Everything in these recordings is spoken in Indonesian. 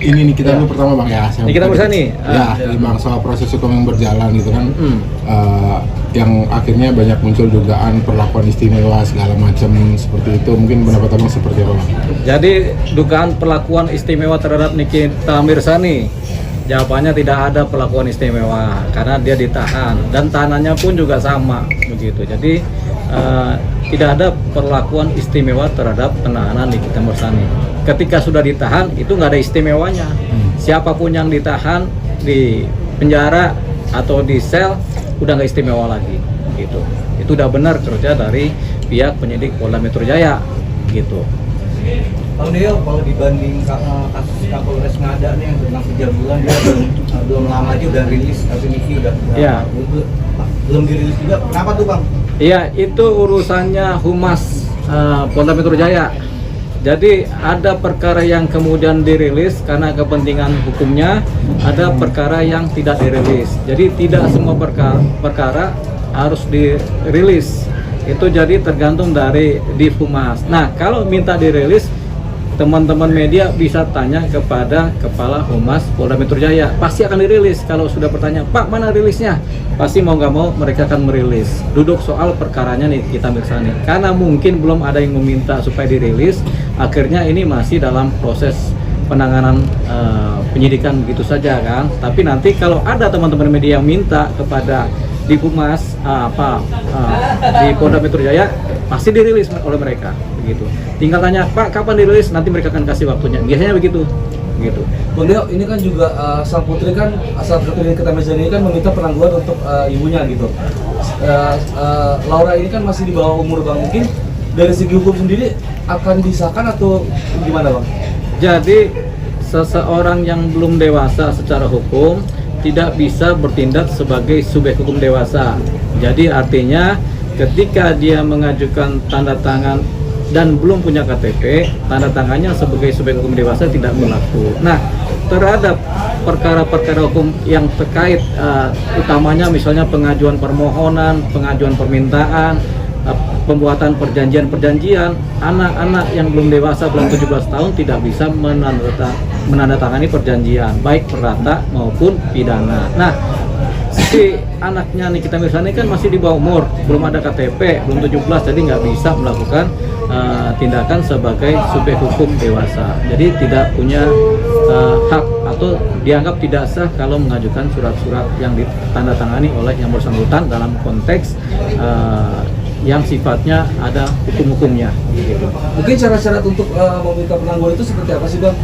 ini Nikita dulu pertama Bang ya. Nikita Mirzani. Ya, Bang, soal proses hukum yang berjalan gitu kan. Yang akhirnya banyak muncul dugaan perlakuan istimewa segala macam seperti itu. Mungkin pendapat Abang seperti apa Bang? Jadi dugaan perlakuan istimewa terhadap Nikita Mirzani, jawabannya tidak ada perlakuan istimewa karena dia ditahan dan tahanannya pun juga sama begitu. Jadi tidak ada perlakuan istimewa terhadap penahanan Nikita Mirzani. Ketika sudah ditahan itu nggak ada istimewanya. Siapapun yang ditahan di penjara atau di sel udah nggak istimewa lagi gitu. Itu udah benar kerja dari pihak penyidik Polda Metro Jaya gitu. Bang Deo, kalau dibanding kasus Kapolres Ngada nih yang tentang 3 bulan, dia belum lama aja udah rilis, tapi Niki udah belum dirilis juga. Kenapa tuh Bang? Iya, itu urusannya Humas Polda Metro Jaya. Jadi ada perkara yang kemudian dirilis karena kepentingan hukumnya, ada perkara yang tidak dirilis. Jadi tidak semua perkara harus dirilis. Itu jadi tergantung dari di Humas. Nah, kalau minta dirilis, teman-teman media bisa tanya kepada Kepala Humas Polda Metro Jaya. Pasti akan dirilis. Kalau sudah bertanya, Pak, mana rilisnya? Pasti mau nggak mau mereka akan merilis. Duduk soal perkaranya nih Nikita Mirzani. Karena mungkin belum ada yang meminta supaya dirilis, akhirnya ini masih dalam proses penanganan penyidikan begitu saja kan. Tapi nanti kalau ada teman-teman media yang minta kepada di Humas di Polda Metro Jaya, pasti dirilis oleh mereka begitu. Tinggal tanya, Pak, kapan dirilis? Nanti mereka akan kasih waktunya. Biasanya begitu. Gitu. Bang Deo, ini kan juga sang putri Nikita Mirzani kan meminta penangguhan untuk ibunya gitu. Laura ini kan masih di bawah umur Bang, mungkin dari segi hukum sendiri akan disahkan atau gimana Bang? Jadi seseorang yang belum dewasa secara hukum tidak bisa bertindak sebagai subjek hukum dewasa. Jadi artinya ketika dia mengajukan tanda tangan dan belum punya KTP, tanda tangannya sebagai subjek hukum dewasa tidak berlaku. Nah, terhadap perkara-perkara hukum yang terkait utamanya misalnya pengajuan permohonan, pengajuan permintaan, pembuatan perjanjian-perjanjian, anak-anak yang belum dewasa, belum 17 tahun tidak bisa menandatangani perjanjian, baik perdata maupun pidana. Nah, si anaknya Nikita Mirzani kan masih di bawah umur, belum ada KTP, belum 17, jadi nggak bisa melakukan tindakan sebagai subjek hukum dewasa. Jadi tidak punya hak atau dianggap tidak sah kalau mengajukan surat-surat yang ditandatangani oleh yang bersangkutan dalam konteks yang sifatnya ada hukum-hukumnya. Gitu. Mungkin syarat-syarat untuk meminta penangguhan itu seperti apa sih Bang?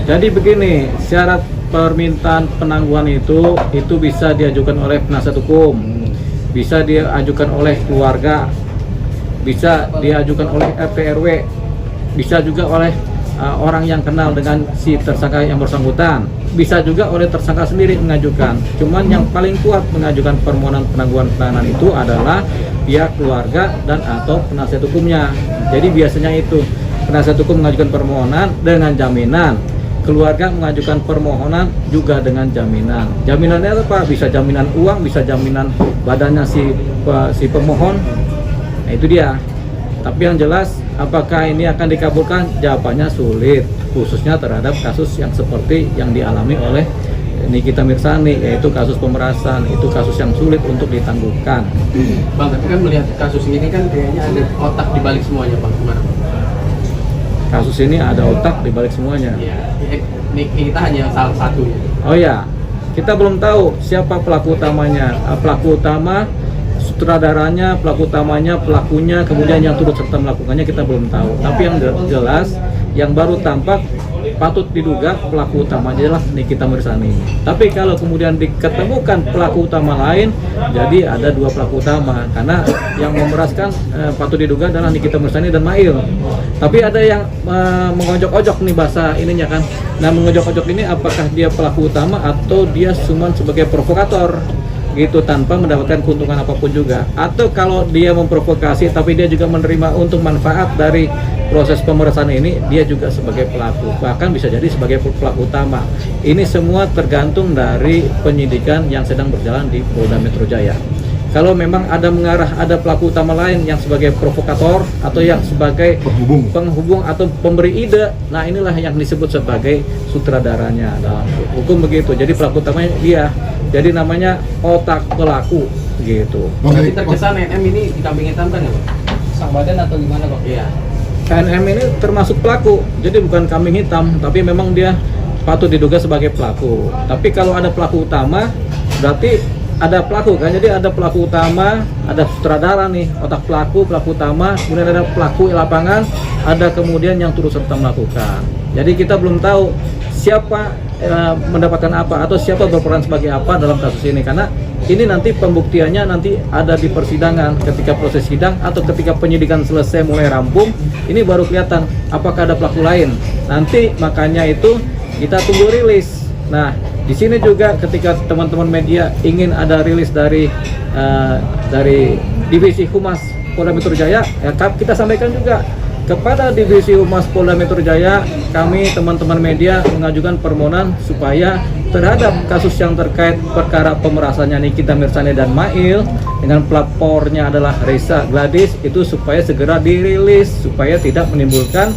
Jadi begini, syarat permintaan penangguhan itu bisa diajukan oleh penasihat hukum, bisa diajukan oleh keluarga, bisa diajukan oleh RT RW, bisa juga oleh orang yang kenal dengan si tersangka yang bersangkutan, bisa juga oleh tersangka sendiri mengajukan. Cuman yang paling kuat mengajukan permohonan penangguhan penahanan itu adalah pihak keluarga dan atau penasihat hukumnya. Jadi biasanya itu penasihat hukum mengajukan permohonan dengan jaminan, keluarga mengajukan permohonan juga dengan jaminan. Jaminannya apa? Bisa jaminan uang, bisa jaminan badannya si pemohon. Nah, itu dia. Tapi yang jelas, apakah ini akan dikabulkan? Jawabannya sulit, khususnya terhadap kasus yang seperti yang dialami oleh Nikita Mirzani, yaitu kasus pemerasan. Itu kasus yang sulit untuk ditangguhkan. Bang, tapi kan melihat kasus ini kan kayaknya ada otak di balik semuanya, Bang. Gimana? Kasus ini ada otak di balik semuanya. Iya, kita hanya salah satu ya. Oh ya, kita belum tahu siapa pelaku utamanya. Pelaku utama, sutradaranya, pelaku utamanya, pelakunya, kemudian yang turut serta melakukannya kita belum tahu. Tapi yang jelas, yang baru tampak patut diduga pelaku utamanya adalah Nikita Mirzani. Tapi kalau kemudian diketemukan pelaku utama lain, jadi ada dua pelaku utama, karena yang memeraskan patut diduga adalah Nikita Mirzani dan Mail. Tapi ada yang mengojok-ojok nih bahasa ininya kan. Nah, mengojok-ojok ini apakah dia pelaku utama atau dia cuma sebagai provokator gitu tanpa mendapatkan keuntungan apapun juga, atau kalau dia memprovokasi tapi dia juga menerima untung manfaat dari proses pemerasan ini, dia juga sebagai pelaku, bahkan bisa jadi sebagai pelaku utama. Ini semua tergantung dari penyidikan yang sedang berjalan di Polda Metro Jaya. Kalau memang ada mengarah, ada pelaku utama lain yang sebagai provokator atau yang sebagai penghubung atau pemberi ide, nah inilah yang disebut sebagai sutradaranya dalam hukum begitu. Jadi pelaku utamanya dia, jadi namanya otak pelaku gitu. Berarti terkesan NM ini dikambing hitamkan ya Pak? Sang badan atau gimana Pak? Iya. NM ini termasuk pelaku, jadi bukan kambing hitam, tapi memang dia patut diduga sebagai pelaku. Tapi kalau ada pelaku utama, berarti ada pelaku kan, jadi ada pelaku utama, ada sutradara nih, otak pelaku, pelaku utama, kemudian ada pelaku lapangan, ada kemudian yang turut serta melakukan. Jadi kita belum tahu siapa mendapatkan apa atau siapa berperan sebagai apa dalam kasus ini, karena ini nanti pembuktiannya nanti ada di persidangan, ketika proses sidang atau ketika penyidikan selesai mulai rampung, ini baru kelihatan apakah ada pelaku lain. Nanti makanya itu kita tunggu rilis. Nah, di sini juga ketika teman-teman media ingin ada rilis dari Divisi Humas Polda Metro Jaya, ya kita sampaikan juga kepada Divisi Humas Polda Metro Jaya, kami teman-teman media mengajukan permohonan supaya terhadap kasus yang terkait perkara pemerasannya Nikita Mirzani dan Mail dengan pelapornya adalah Reza Gladys, itu supaya segera dirilis supaya tidak menimbulkan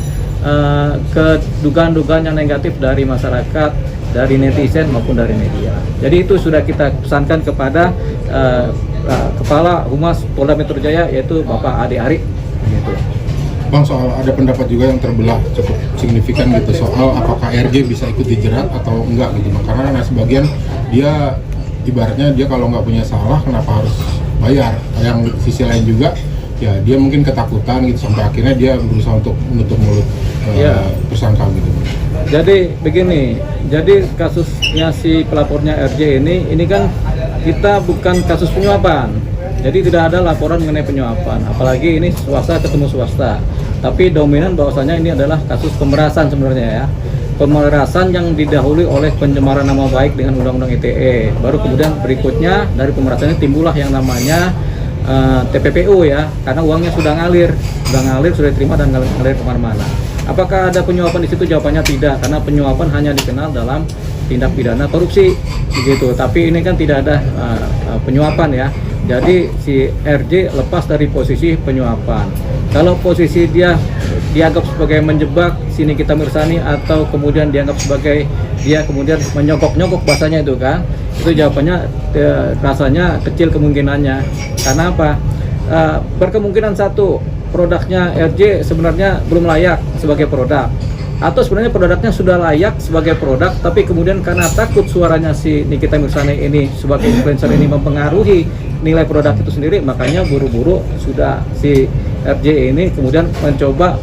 kedugaan-dugaan yang negatif dari masyarakat, dari netizen maupun dari media. Jadi itu sudah kita pesankan kepada Kepala Humas Polda Metro Jaya, yaitu Bapak Ade Ari gitu. Bang, soal ada pendapat juga yang terbelah cukup signifikan gitu soal apakah RG bisa ikut dijerat atau enggak gitu, karena sebagian dia ibaratnya dia kalau nggak punya salah kenapa harus bayar. Yang sisi lain juga ya dia mungkin ketakutan gitu sampai akhirnya dia berusaha untuk menutup mulut tersangka gitu. Jadi begini, jadi kasusnya si pelapornya RJ ini kan kita bukan kasus penyuapan. Jadi tidak ada laporan mengenai penyuapan, apalagi ini swasta ketemu swasta. Tapi dominan bahwasanya ini adalah kasus pemerasan sebenarnya ya. Pemerasan yang didahului oleh pencemaran nama baik dengan Undang-Undang ITE. Baru kemudian berikutnya dari pemerasan ini timbullah yang namanya TPPU ya, karena uangnya sudah ngalir, sudah diterima dan ngalir kemana-mana. Apakah ada penyuapan di situ? Jawabannya tidak, karena penyuapan hanya dikenal dalam tindak pidana korupsi, begitu. Tapi ini kan tidak ada penyuapan ya. Jadi si RJ lepas dari posisi penyuapan. Kalau posisi dia dianggap sebagai menjebak si Nikita Mirzani atau kemudian dianggap sebagai dia kemudian menyogok-nyogok bahasanya itu kan, itu jawabannya rasanya kecil kemungkinannya. Karena apa? Berkemungkinan satu, produknya RJ sebenarnya belum layak sebagai produk, atau sebenarnya produknya sudah layak sebagai produk, tapi kemudian karena takut suaranya si Nikita Mirzani ini sebagai influencer ini mempengaruhi nilai produk itu sendiri, makanya buru-buru sudah si RJ ini kemudian mencoba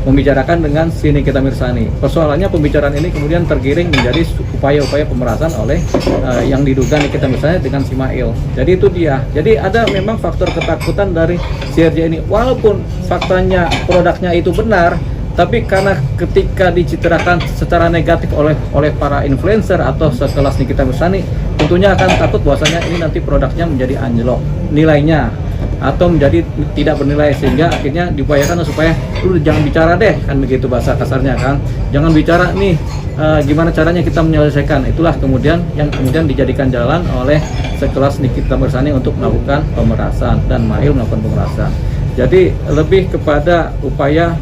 membicarakan dengan si Nikita Mirzani. Persoalannya pembicaraan ini kemudian tergiring menjadi upaya-upaya pemerasan oleh yang diduga Nikita Mirzani dengan si Mail. Jadi itu dia. Jadi ada memang faktor ketakutan dari si RJ ini. Walaupun faktanya produknya itu benar, tapi karena ketika dicitrakan secara negatif oleh para influencer atau sekelas Nikita Mirzani, tentunya akan takut bahwasanya ini nanti produknya menjadi anjlok nilainya atau menjadi tidak bernilai, sehingga akhirnya diupayakan supaya lu jangan bicara deh, kan begitu bahasa kasarnya kan, jangan bicara nih gimana caranya kita menyelesaikan. Itulah kemudian yang kemudian dijadikan jalan oleh sekelas Nikita Mirzani untuk melakukan pemerasan dan Mail melakukan pemerasan. Jadi lebih kepada upaya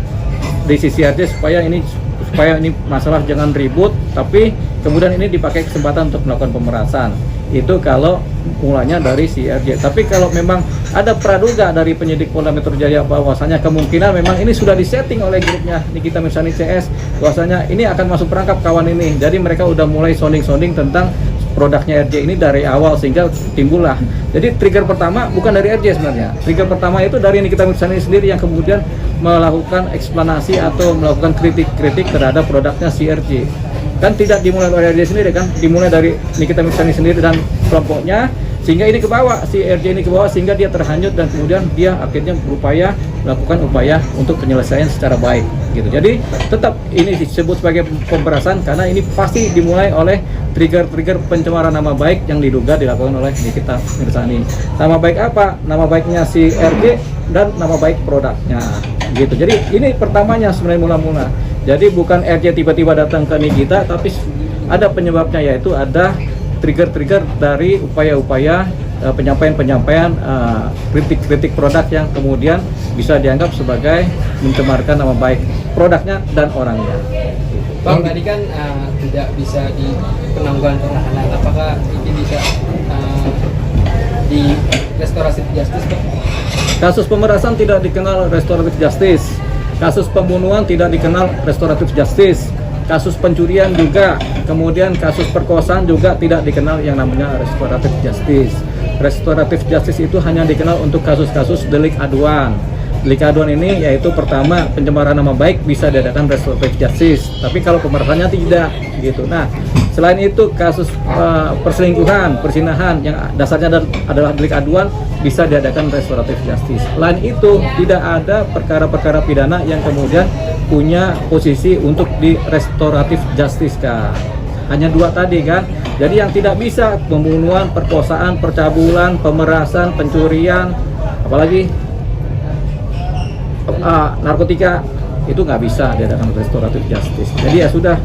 di sisi RJ supaya ini masalah jangan ribut, tapi kemudian ini dipakai kesempatan untuk melakukan pemerasan. Itu kalau mulanya dari si RJ. Tapi kalau memang ada praduga dari penyidik Polda Metro Jaya bahwasanya kemungkinan memang ini sudah disetting oleh grupnya Nikita Mirzani CS, bahwasanya ini akan masuk perangkap kawan ini. Jadi mereka udah mulai sounding tentang produknya RJ ini dari awal, sehingga timbullah. Jadi trigger pertama bukan dari RJ sebenarnya. Trigger pertama itu dari Nikita Mirzani sendiri yang kemudian melakukan eksplanasi atau melakukan kritik terhadap produknya si RJ. Kan tidak dimulai oleh RJ sendiri kan, dimulai dari Nikita Mirzani sendiri dan kelompoknya, sehingga ini ke bawah, si RJ ini ke bawah, sehingga dia terhanyut dan kemudian dia akhirnya berupaya melakukan upaya untuk penyelesaian secara baik gitu. Jadi tetap ini disebut sebagai pemerasan karena ini pasti dimulai oleh trigger pencemaran nama baik yang diduga dilakukan oleh Nikita Mirzani. Nama baik apa? Nama baiknya si RJ dan nama baik produknya gitu. Jadi ini pertamanya sebenarnya mula-mula. Jadi bukan RJ tiba-tiba datang ke Nikita, tapi ada penyebabnya, yaitu ada trigger dari upaya-upaya penyampaian-penyampaian kritik-kritik produk yang kemudian bisa dianggap sebagai mencemarkan nama baik produknya dan orangnya. Bang, tadi kan tidak bisa di penangguhan penahanan, apakah ini bisa di restoratif justice, Bang? Kasus pemerasan tidak dikenal restoratif justice, kasus pembunuhan tidak dikenal restoratif justice, kasus pencurian juga, kemudian kasus perkosaan juga tidak dikenal yang namanya restoratif justice. Restoratif justice itu hanya dikenal untuk kasus-kasus delik aduan. Delik aduan ini yaitu pertama pencemaran nama baik bisa diadakan restoratif justice, tapi kalau pemerasannya tidak gitu. Nah, selain itu kasus perselingkuhan, persinahan yang dasarnya adalah delik aduan bisa diadakan restoratif justice. Selain itu tidak ada perkara-perkara pidana yang kemudian punya posisi untuk di restoratif justice kan. Hanya 2 tadi kan. Jadi yang tidak bisa pembunuhan, perkosaan, percabulan, pemerasan, pencurian, apalagi narkotika itu nggak bisa diadakan restoratif justice. Jadi ya sudah,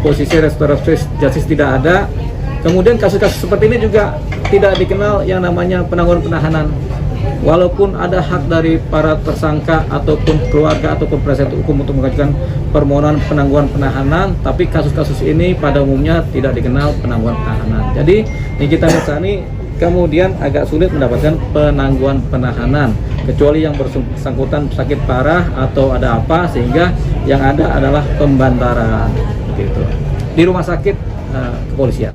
posisi restoratif justice tidak ada. Kemudian kasus-kasus seperti ini juga tidak dikenal yang namanya penangguhan penahanan. Walaupun ada hak dari para tersangka ataupun keluarga ataupun penasihat hukum untuk mengajukan permohonan penangguhan penahanan, tapi kasus-kasus ini pada umumnya tidak dikenal penangguhan penahanan. Jadi Nikita Mirzani kemudian agak sulit mendapatkan penangguhan penahanan kecuali yang bersangkutan sakit parah atau ada apa, sehingga yang ada adalah pembantaran gitu di rumah sakit kepolisian.